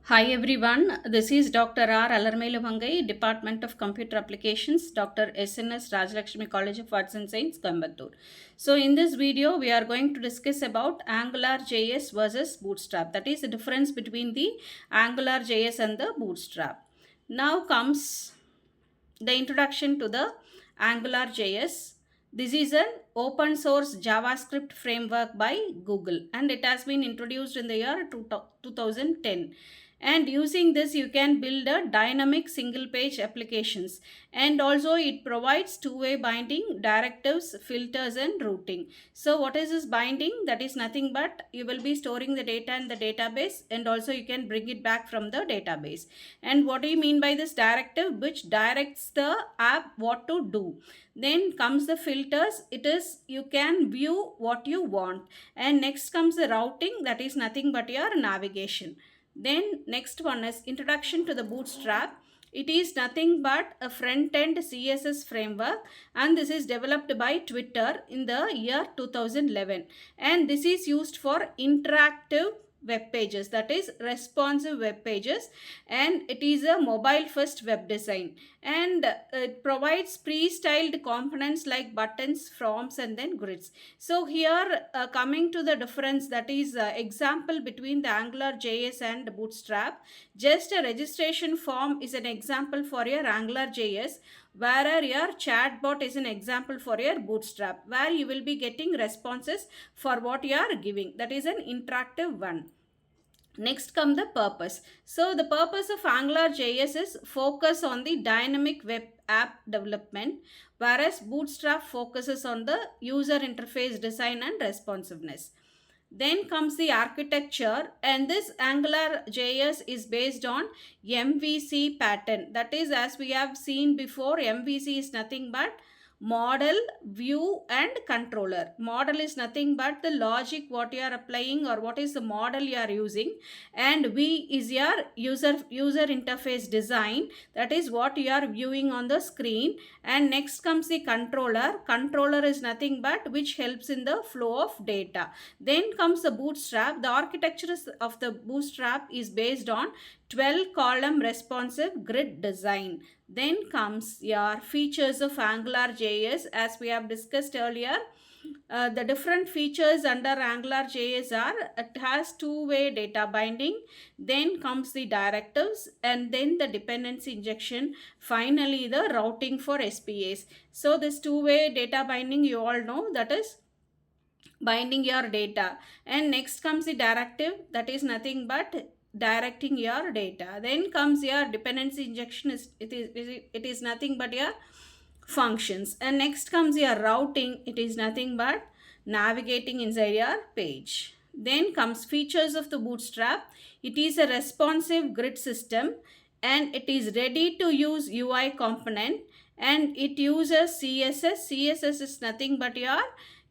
Hi everyone, this is Dr. R. Alarmailuvangai, Department of Computer Applications, Dr. SNS Rajalakshmi College of Arts and Science, Coimbatore. So in this video, we are going to discuss about AngularJS versus Bootstrap. That is the difference between the AngularJS and the Bootstrap. Now comes the introduction to the AngularJS. This is an open source JavaScript framework by Google and it has been introduced in the year 2010. And using this you can build a dynamic single page applications, and also it provides two-way binding, directives, filters and routing. So what is this binding? That is nothing but you will be storing the data in the database, and also you can bring it back from the database. And what do you mean by this directive? Which directs the app what to do. Then comes the filters. It is you can view what you want. And next comes the routing. That is nothing but your navigation. Then next one is introduction to the Bootstrap. It is nothing but a front-end CSS framework, and this is developed by Twitter in the year 2011, and this is used for interactive web pages, that is responsive web pages, and it is a mobile first web design, and it provides pre-styled components like buttons, forms and then grids. So here coming to the difference, that is example between the AngularJS and Bootstrap. Just a registration form is an example for your AngularJS, where your chatbot is an example for your Bootstrap, where you will be getting responses for what you are giving. That is an interactive one. Next come the purpose. So the purpose of AngularJS is focus on the dynamic web app development, whereas Bootstrap focuses on the user interface design and responsiveness. Then comes the architecture, and this AngularJS is based on MVC pattern. That is, as we have seen before, MVC is nothing but model, view and controller. Model is nothing but the logic what you are applying or what is the model you are using, and V is your user interface design, that is what you are viewing on the screen. And next comes the controller. Controller is nothing but which helps in the flow of data. Then comes the Bootstrap. The architecture of the Bootstrap is based on 12 column responsive grid design. Then comes your features of AngularJS. As we have discussed earlier, the different features under AngularJS are, it has two-way data binding, then comes the directives, and then the dependency injection, finally the routing for SPAs. So this two-way data binding you all know, that is binding your data. And next comes the directive, that is nothing but directing your data. Then comes your dependency injection, it is nothing but your functions. And next comes your routing, it is nothing but navigating inside your page. Then comes features of the Bootstrap. It is a responsive grid system, and it is ready to use UI component, and it uses CSS. CSS is nothing but your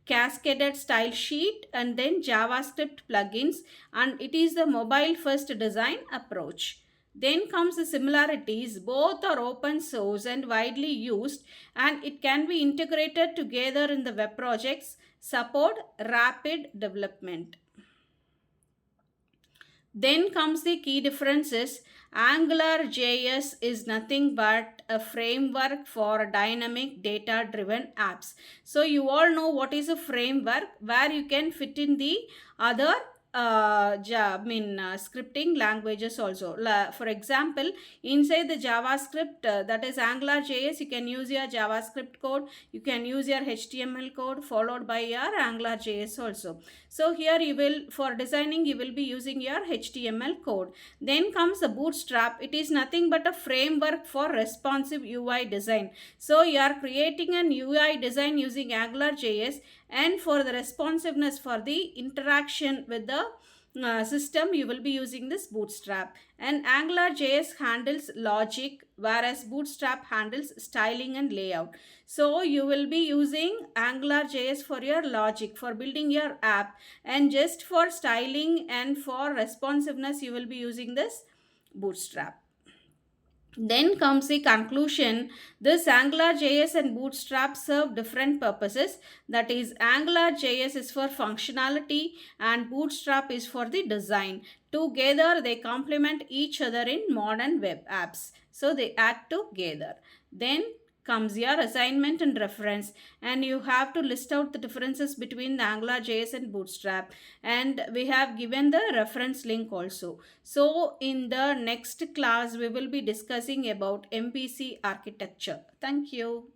cascaded style sheet, and then JavaScript plugins, and it is the mobile first design approach. Then comes the similarities. Both are open source and widely used, and it can be integrated together in the web projects, support rapid development. Then comes the key differences. AngularJS is nothing but a framework for dynamic data-driven apps. So you all know what is a framework, where you can fit in the other scripting languages also. For example, inside the JavaScript, that is AngularJS, you can use your JavaScript code, you can use your HTML code followed by your AngularJS also. So here you will, for designing, you will be using your HTML code. Then comes the Bootstrap. It is nothing but a framework for responsive UI design. So you are creating an UI design using AngularJS, and for the responsiveness, for the interaction with the system, you will be using this Bootstrap. And AngularJS handles logic, whereas Bootstrap handles styling and layout. So you will be using AngularJS for your logic, for building your app, and just for styling and for responsiveness you will be using this Bootstrap. Then comes the conclusion. This AngularJS and Bootstrap serve different purposes. That is, AngularJS is for functionality and Bootstrap is for the design. Together, they complement each other in modern web apps. So, they add together. Then comes your assignment and reference, and you have to list out the differences between the AngularJS and Bootstrap, and we have given the reference link also. So in the next class we will be discussing about MVC architecture. Thank you.